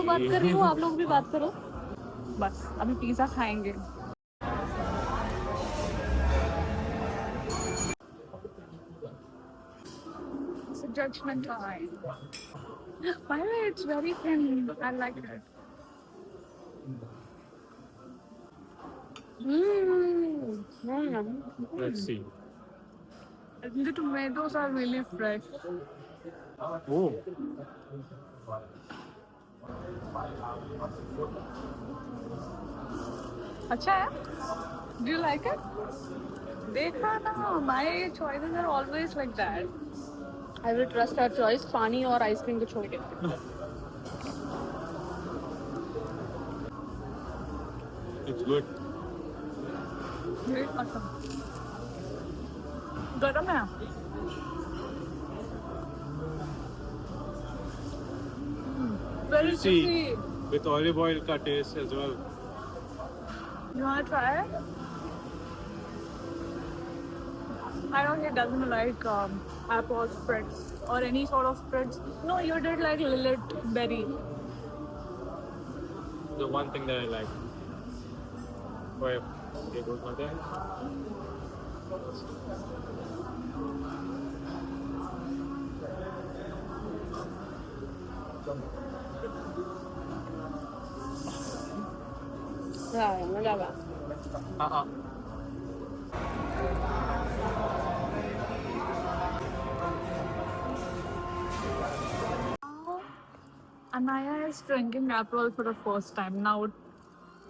बात कर रही हूँ, आप लोग भी बात करो. बस अभी पिज्जा खाएंगे. It's a judgment time. By the way, it's very thin. I like it. Let's see. The tomatoes are really fresh. Oh. अच्छा है? Do you like it? देखा ना, my choices are always like that. I will trust her choice. पानी और ice cream को छोड़ के. It's good. Very awesome. गरम है. Very See, juicy. with olive oil ka taste as well. You wanna try it? I know he doesn't like apple spreads or any sort of spreads. No, you did like Lillet berry. The one thing that I like. Why? Okay, go for that. मजा आया. Anaya is drinking Aperol for the first time. Now,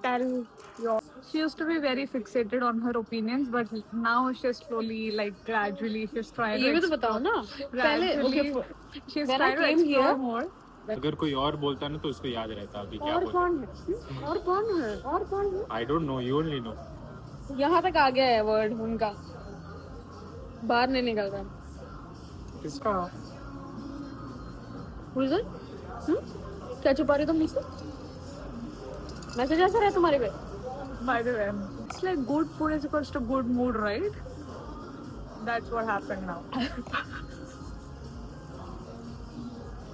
tell your. She used to be very fixated on her opinions, but now she's slowly, like gradually, she's trying to. ये भी तो बताओ ना. पहले okay. She's When I trying to came explore here, more. अगर कोई और बोलता ना तो उसको याद रहता अभी क्या और बोलता. कौन है? और कौन है? और कौन है? I don't know. You only know. यहाँ तक आ गया है वर्ड उनका. बाहर नहीं निकल रहा. किसका? Who is it? क्या छुपा रही हो तुम मुझसे? मैसेज ऐसा रहा तुम्हारे पे? By the way, it's like good food is equals to good mood, right? That's what happened now.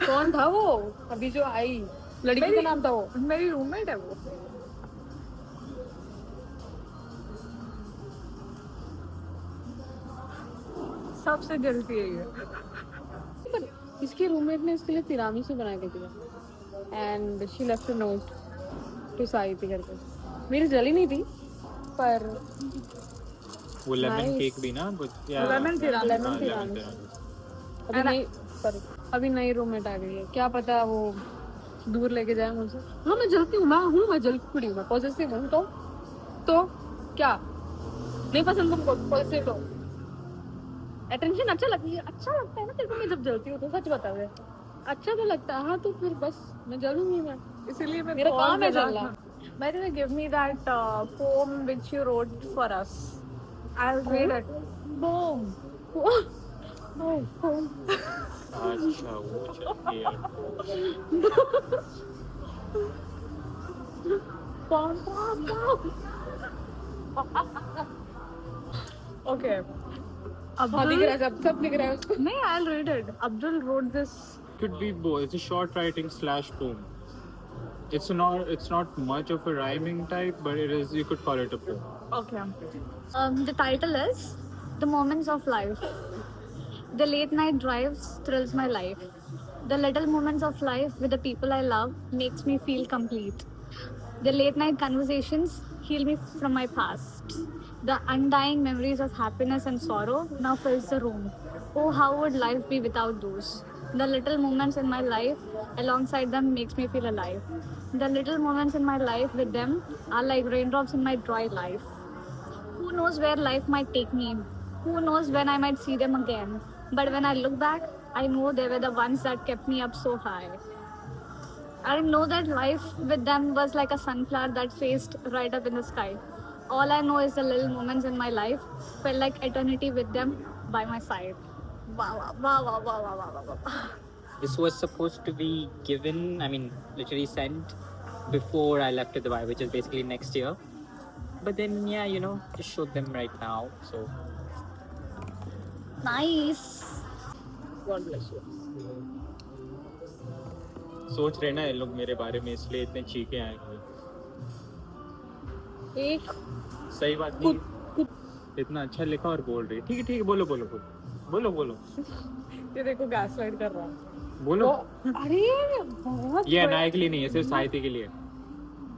कौन था वो? अभी जो आई लड़की का नाम था वो. मेरी रूममेट है वो. सबसे गलती है ये. पर इसके रूममेट ने इसके लिए तिरामिसू बना के दिया. And she left a note to Sahiti करके. मेरी जली नहीं थी पर वो लेमन Nice. केक भी ना. Lemon tiramisu. लेमन हाँ, तिरामिसू. tiramisu. अभी नहीं सॉरी अभी नई रूममेट आ गई है. क्या पता वो दूर लेके जाए मुझे. हाँ मैं जलती हूँ. मैं जलती पड़ी हूँ. मैं पॉजिटिव हूँ. तो क्या नहीं पसंद तुमको? पॉजिटिव हो. अटेंशन अच्छा लगता है ना तेरे को. मैं जब जलती हूँ तो सच बता दे. अच्छा तो लगता है. हाँ तो फिर बस मैं जलूंगी. मैं इसीलिए मैं मेरा call काम है करा जलना. था. By the way, give me that poem which you wrote for us. I'll read it. Poem. अच्छा वो चाहिए. Okay. हाँ दिख रहा है. सब दिख रहा है उसको. नहीं, I'll read it. Abdul wrote this. Could be both. It's a short writing / poem. It's not much of a rhyming type, but it is. You could call it a poem. Okay. The title is The Moments of Life. The late night drives thrills my life. The little moments of life with the people I love makes me feel complete. The late night conversations heal me from my past. The undying memories of happiness and sorrow now fills the room. Oh, how would life be without those? The little moments in my life alongside them makes me feel alive. The little moments in my life with them are like raindrops in my dry life. Who knows where life might take me? Who knows when I might see them again? But when I look back, I know they were the ones that kept me up so high. I know that life with them was like a sunflower that faced right up in the sky. All I know is the little moments in my life felt like eternity with them by my side. Wow, wow, wow, wow, wow, wow, wow, wow. This was supposed to be given, I mean, literally sent before I left to Dubai, which is basically next year. But then, yeah, you know, just showed them right now. So, Nice. God bless you. सोच रहे ना ये लोग मेरे बारे में, इसलिए इतने चीखे आए हुए। एक सही बात नहीं, इतना अच्छा लिखा और बोल रही है। ठीक है बोलो बोलो बोलो बोलो बोलो ये देखो गैसलाइट कर रहा है। बोलो। अरे बहुत ये अनाय के लिए नहीं है, सिर्फ साहित्य के लिए।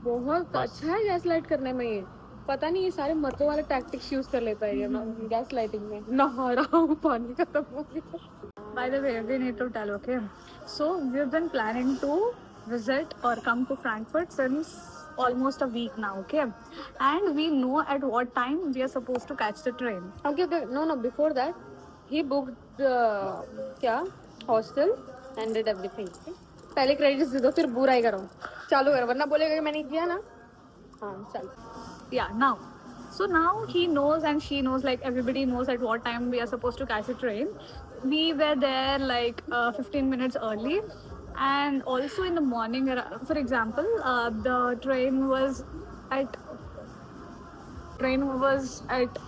बहुत अच्छा है गैस लाइट करने में। ये पता नहीं ये सारे मर्दों वाले टैक्टिक्स यूज कर लेता है ये गैस लाइटिंग में। नहा रहा हूँ, पानी खत्म हो गया। By the way, we need to tell, okay? So, we've been planning to visit or come to Frankfurt since almost a week now, okay? And we know at what time we are supposed to catch the train. Okay, no, before that he booked क्या hostel and did everything. पहले credits दे दो, फिर बुराई करो। चालू करो, वरना बोलेगा कि मैंने किया ना। हाँ चल। Yeah, now. So now he knows and she knows, like everybody knows at what time we are supposed to catch the train. We were there like 15 minutes early, and also in the morning, for example, the train was at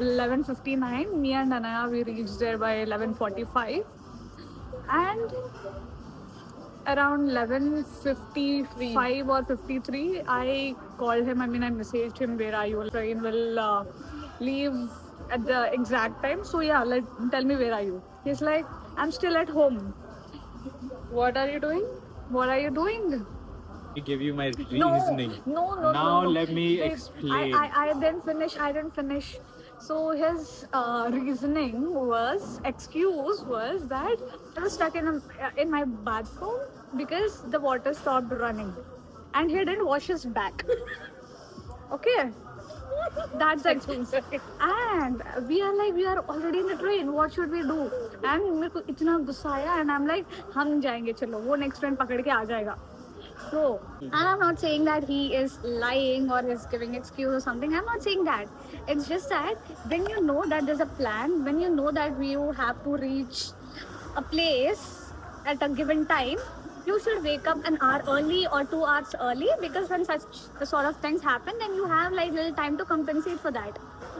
11:59. Me and Anaya, we reached there by 11:45, and around 11:55 or 53, I called him. I messaged him, where are you? Train will leave at the exact time. So yeah, tell me, where are you? He's like, I'm still at home. What are you doing? What are you doing? I give you my No, reasoning. no. Now let me Wait, explain. I didn't finish. So his excuse was that I was stuck in my bathroom because the water stopped running, and he didn't wash his back. Okay, that's the excuse. And we are already in the train. What should we do? And मेरे को इतना गुस्सा आया, and I'm like, हम जाएंगे, चलो, वो next train पकड़ के आ जाएगा. So, and I'm not saying that he is lying or is giving excuse or something. I'm not saying that. It's just that when you know that there's a plan, when you know that you have to reach a place at a given time, you should wake up an hour early or 2 hours early, because when such sort of things happen, then you have like little time to compensate for that.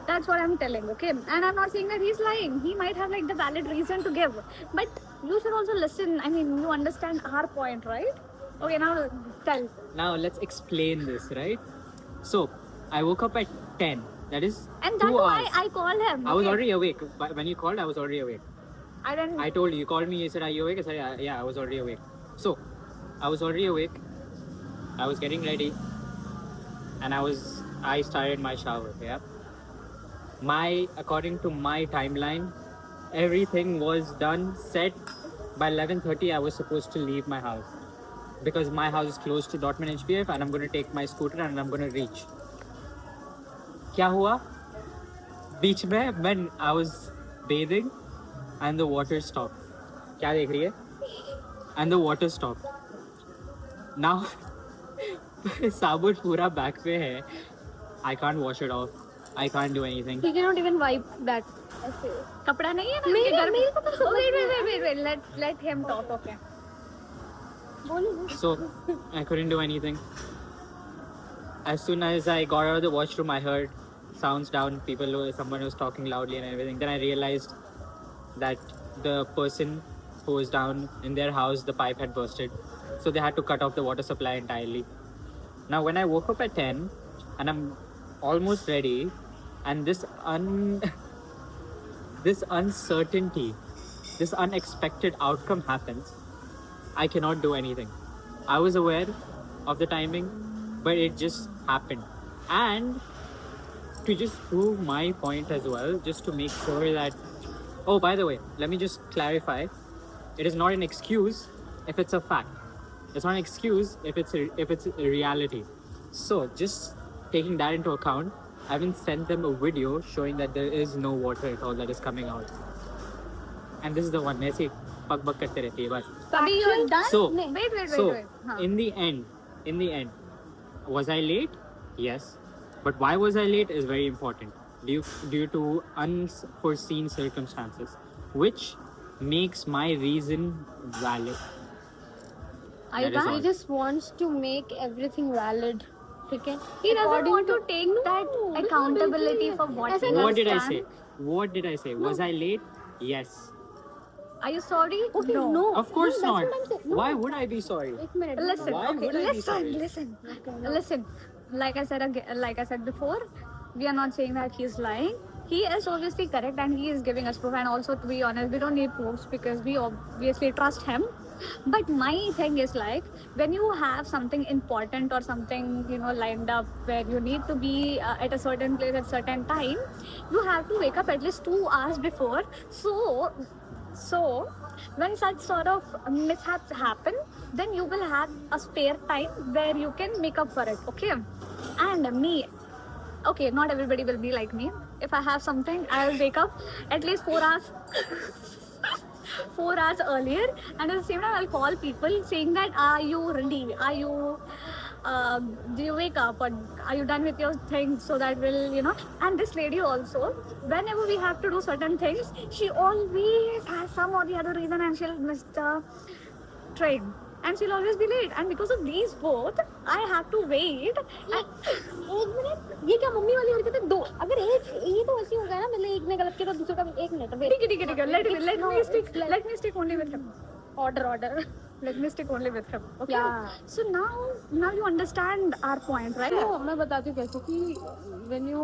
That's what I'm telling, okay? And I'm not saying that he's lying. He might have like the valid reason to give, but you should also listen. I mean, you understand our point, right? Okay, now tell. Now let's explain this, right? So I woke up at 10. That is And 2 that's why hours. I call him. I was okay? already awake. But when you called, I was already awake. I didn't. I told you. You called me. You said, "Are you awake?" I said, "Yeah, I was already awake." So I was already awake. I was getting ready, and I started my shower. Yeah. According to my timeline, everything was done, set. By 11:30, I was supposed to leave my house, because my house is close to Dortmund HBF, and I'm going to take my scooter and I'm going to reach. क्या हुआ? बीच में when I was bathing and the water stopped. क्या देख रही है? And the water stopped. Now साबुन पूरा back पे है. I can't wash it off. I can't do anything. He cannot even wipe that. कपड़ा नहीं है ना आपके घर में? Oh, wait. Let him talk, okay? So I couldn't do anything. As soon as I got out of the washroom, I heard sounds down. Someone was talking loudly and everything. Then I realized that the person who was down in their house, the pipe had bursted, so they had to cut off the water supply entirely. Now, when I woke up at 10 and I'm almost ready, and this uncertainty, this unexpected outcome happens, I cannot do anything. I was aware of the timing, but it just happened. And to just prove my point as well, just to make sure that, oh, by the way, let me just clarify, it is not an excuse if it's a fact. It's not an excuse if it's a reality. So just taking that into account, I haven't sent them a video showing that there is no water at all that is coming out. And this is the one. ऐसे पक पक करते रहती है बस. Abhi you're done? So, Wait. So, हाँ. in the end, was I late? Yes. But why was I late is very important. Due to unforeseen circumstances, which makes my reason valid. That is all. He just wants to make everything valid. Okay? He doesn't According want to take that accountability for what he has What did I done. say? Was I late? Yes. Are you sorry? Okay, No. no. Of course no, not. that's what I'm saying. No. Why would I be sorry? एक minute. Listen, Why okay, would I be sorry? listen. Like I said before, we are not saying that he's lying. He is obviously correct, and he is giving us proof. And also, to be honest, we don't need proofs because we obviously trust him. But my thing is like, when you have something important or something, you know, lined up where you need to be at a certain place at certain time, you have to wake up at least 2 hours before. So when such sort of mishaps happen, then you will have a spare time where you can make up for it. Okay. And me, okay, not everybody will be like me. If I have something, I'll wake up at least 4 hours 4 hours earlier, and at the same time I'll call people saying that, are you ready, are you do you wake up, or are you done with your things, so that will, you know. And this lady also, whenever we have to do certain things, she always has some or the other reason, and she'll miss the train, and she'll always be late. And because of these both, I have to wait. एक minute, ये क्या mummy वाली हरकत है? दो, अगर एक ये तो ऐसी हो गया ना, मतलब एक ने गलत किया तो दूसरे का एक मिनट वेट. ठीक है, let me stick only with him. Order. Let me stick only with him. Okay. Yeah. So now you understand our point, right? तो मैं बताती हूँ कैसे कि when you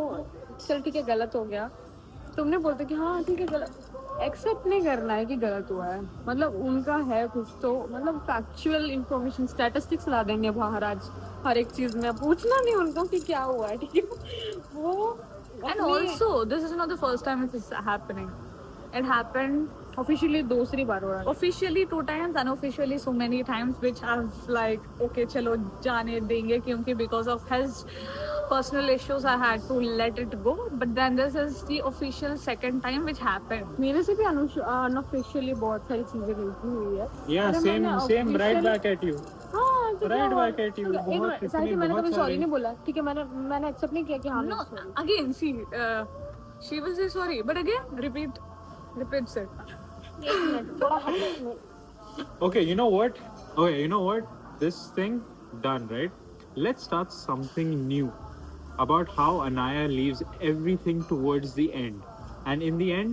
चल ठीक है गलत हो गया, तुमने बोलते कि हाँ ठीक है गलत, एक्सेप्ट नहीं करना है कि गलत हुआ है. मतलब उनका है कुछ तो, मतलब फैक्चुअल इंफॉर्मेशन स्टैटिस्टिक्स ला देंगे बाहर आज हर एक चीज में, पूछना नहीं उनको कि क्या हुआ है. ठीक है वो. And also, this is not the first time it is happening. It happened officially दूसरी बार हो रहा है. officially 2 times, unofficially so many times, which I've like, okay, chalo jaane denge, kyunki because of his personal issues I had to let it go. But then this is the official second time which happened. मेरे से भी unofficially बहुत सारी चीजें गलती हुई है. Yeah, अरे same मैंने same right officially- back at you. हाँ तो क्या Right हुआ? back at you. एक बहुत मिनट, साहित्य, मैंने बहुत कभी सॉरी सारे. नहीं बोला. ठीक है, मैंने एक्सेप्ट नहीं किया कि हाँ No, मैं sorry. again, see, she will say sorry, but again, repeats it. एक मिनट, थोड़ा हटने में. Okay, you know what? Okay, you know what? This thing done, right? Let's start something new about how Anaya leaves everything towards the end. And in the end,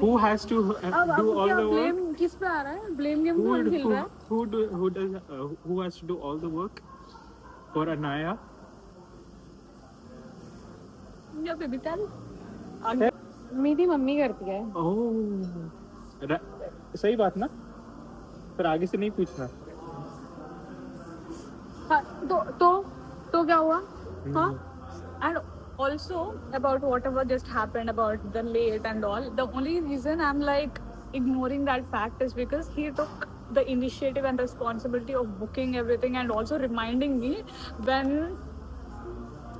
who has to अब do all क्या the work? Blame किस पे आ रहा है? Blame game कौन खेल रहा है? Who has to do all the work for Anaya? Yeah, baby, tell. मेरी मम्मी करती है. Oh, सही बात ना? पर आगे से नहीं पूछना. हाँ, तो क्या हुआ? हाँ. And also about whatever just happened about the late and all, the only reason I'm like ignoring that fact is because he took the initiative and responsibility of booking everything and also reminding me when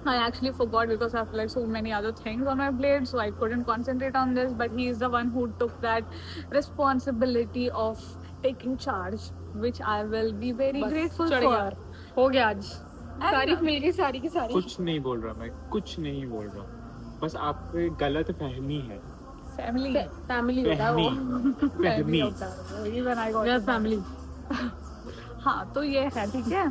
I actually forgot because I have like so many other things on my plate, so I couldn't concentrate on this. But he is the one who took that responsibility of taking charge, which I will be very बस, grateful चढ़ for. गया. हो गया आज. तारीफ मिल गई सारी की सारी. कुछ नहीं बोल रहा मैं, कुछ नहीं बोल रहा. बस आप पे गलत फहमी है. Family. फैमिली होता है वो. फहमी. Even I got मेरा फैमिली. हाँ तो ये है ठीक है.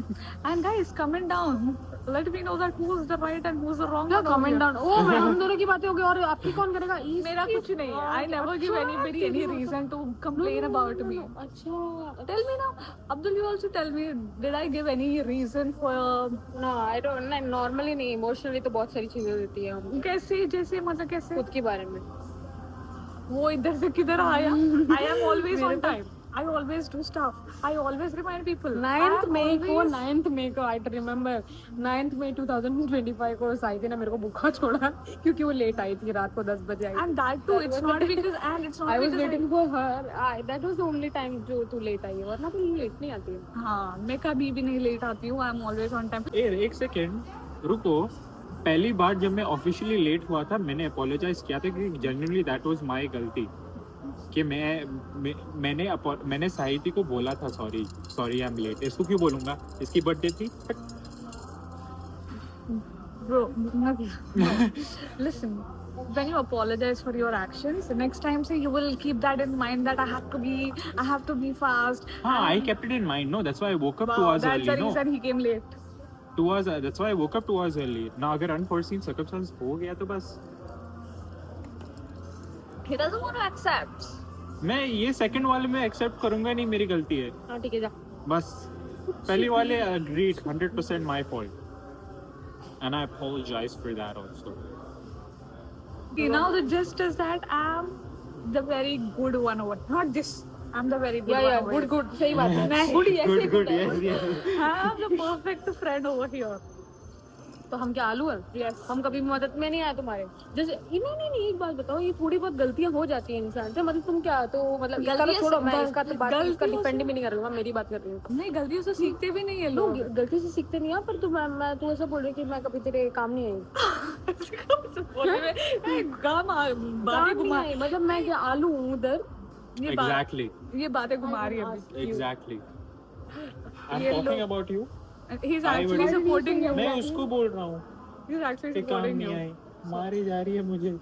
And guys, comment down. Let me know that who is the right and who is the wrong. क्या one over comment here. Down. Oh मैं हम दोनों की बातें हो गई और आपकी कौन करेगा? मेरा कुछ नहीं है. I never give anybody any reason to complain about me. अच्छा. Tell me now, Abdul, you also tell me, did I give any reason for No, I don't. नहीं, नॉर्मली नहीं, इमोशनली तो बहुत सारी चीजें देती है हम कैसे जैसे मतलब कैसे खुद के बारे में. वो इधर से किधर आया? I am always on time. I always do stuff. I always remind people. 9th I am May always- को आई रिमेम्बर 9th मई 2025 को साहित्य ने मेरे को भूखा छोड़ा क्योंकि वो लेट आई थी, रात को 10 बजे आई. And that too, it's not because it's not I was because waiting for her. That was the only time जो तू लेट आई है, वरना तू लेट नहीं आती है. हाँ मैं कभी भी नहीं लेट आती हूँ. I am always on time. एक सेकेंड रुको. पहली बार जब मैं ऑफिशियली लेट हुआ था, मैंने अपोलोजाइज किया था कि जेन्युइनली दैट वाज माय गलती कि मैंने साहित्य को बोला था सॉरी आई एम लेट. इसको क्यों बोलूंगा? इसकी बर्थडे थी. Bro, listen. When you apologize for your actions, next time say you will keep that in mind that I have to be fast. हाँ, I kept it in mind. No, that's why I woke up 2 Wow, hours that's early. the No, reason he came late. 2 hours. That's why I woke up 2 hours early. ना अगर unforeseen circumstance हो गया तो बस. He doesn't want to accept. मैं ये second वाले में एक्सेप्ट करूंगा नहीं, मेरी गलती है हाँ ठीक है जा. बस. पहली वाले agreed 100% my fault and I apologize for that also. See, now the gist is that I'm the very good one over. Not this. I'm the very good या one या over गुड here. गुड सही बात है. नहीं. Good ही ऐसे Good, है. yes, yes. I'm the perfect friend over here. तो हम क्या आलू हैं? Yes. हम कभी मदद में नहीं आए तुम्हारे. जैसे नहीं एक बात बताओ, ये थोड़ी बहुत गलतियां हो जाती हैं इंसान से. मतलब तुम क्या तो मतलब इसका तो गलतियां छोड़ो, मैं गल- इसका तो बात इसका गलतियों डिपेंड से- भी नहीं कर रही हूँ, मैं मेरी बात कर रही हूँ. नहीं, गलतियों से सीखते भी नहीं है लोग लोग. गलती से सीखते नहीं है, पर तू ऐसा बोल रही कि मैं कभी तेरे काम नहीं आई. बोलने में, ए, काम बातें नहीं घुमा. आई मतलब मैं क्या आलू हूँ उधर. Exactly. ये बातें घुमा रही है अभी. Exactly. I'm ये talking लोग- about you. He's I actually would- supporting you. मैं उसको बोल रहा हूँ He's actually कि काम supporting नहीं you. आई, मारी जा रही है मुझे.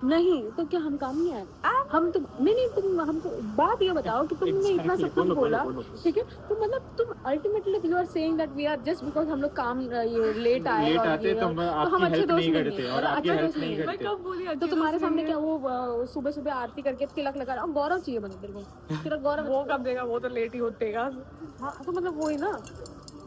नहीं तो क्या हम काम नहीं आए? हम तो नहीं तुम हमको बात ये बताओ कि तुमने इतना Exactly. सब कुछ बोलो, बोला, बोलो. ठीक है? तो मतलब तुम ultimately you are saying that we are just because हम लोग काम ये लेट आए लेट और आते ये तो हम आपकी अच्छे हेल्प दोस्त नहीं नहीं करते हैं, और आपकी अच्छा हेल्प दोस्त नहीं नहीं है. मैं करते. कब बोली तो अच्छे तुम्हारे दोस्त सामने नहीं क्या है? वो सुबह सुबह आरती करके तिलक लगा रहा हूँ. गौरव चाहिए बने तेरे को. तेरा गौरव वो कब देगा? वो तो लेट ही उठेगा. हाँ तो मतलब वही ना.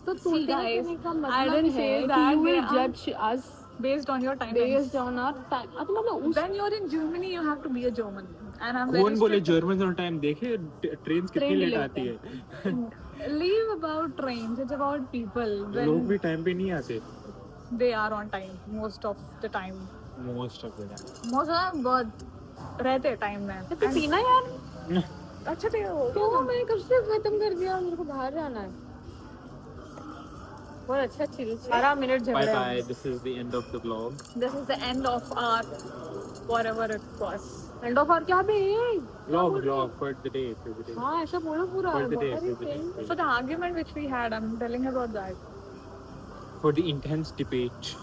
तो See, तुम guys, का I मतलब didn't है say कि that you will they are- judge us Based on your time. based on our time. तो मतलब उस When you're in Germany, you have to be a German. And I'm कौन very बोले strict. German और time देखे train कितनी Train late delay आती है. Leave about trains. It's about people. लोग When भी टाइम पे नहीं आते. they are on time most of the time. Most of the time. Most of them बहुत रहते टाइम में. तो पीना यार. अच्छा तो तो मैं कब से खत्म कर दिया, मेरे को बाहर जाना है. बहुत अच्छा चिल 12 मिनट Bye झगड़ा. bye. This is the end of the vlog. this is the end of our whatever it was. End of आर क्या बे. Vlog for the day. हाँ ऐसा बोलो पूरा. For the day. अरे For the day. For the argument which we had, I'm telling about that. For the intense debate.